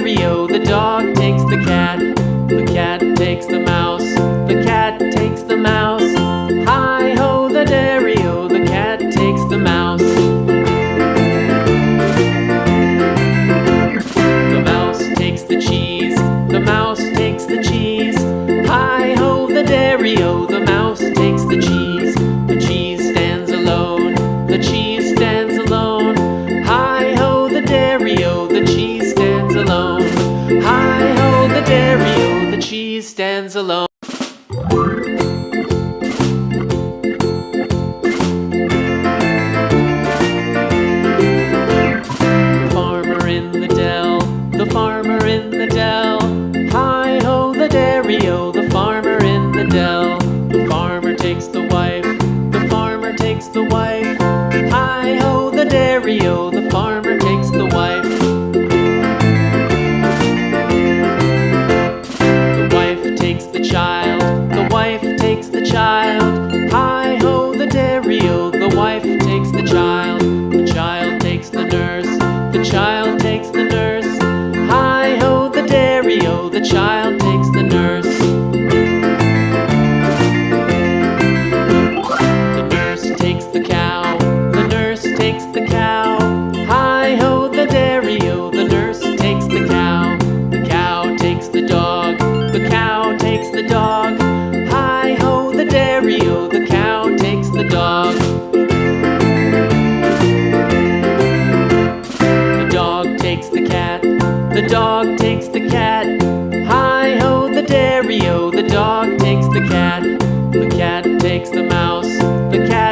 dairy-o, the dog takes the cat. The cat takes the mouse, the cat takes the mouse. Hi-ho, the dairy-o, the cat takes the mouse. The mouse takes the cheese, the mouse takes the cheese. Hi-ho, the dairy-o, the mouse takes the cheese. The cheese stands alone, the cheese stands alone. Hi-ho, the dairy-o, the cheese stands alone. Hi-ho, the dairy-o, the cheese stands alone. The farmer in the dell, the farmer in the dell. Hi-ho, the dairy-o, the farmer in the dell. The farmer takes the wife, the farmer takes the wife. Hi-ho, the dairy-o, the farmer takes the wife. The wife takes the child, the wife takes the child. Hi-ho, the dairy-o, the wife takes the child. The child takes the nurse, the child takes the nurse. Hi-ho, the dairy-o, the child takes the nurse. The nurse takes the cow, the nurse takes the cow. Hi-ho, the dairy-o, the nurse takes the cow. The cow takes the dog, the cow takes the dog. Hi-ho, the dairy-o, the cow takes the dog. The dog takes the cat, the dog takes the cat. Hi-ho, the dairy-o, the dog takes the cat. The cat takes the mouse, the cat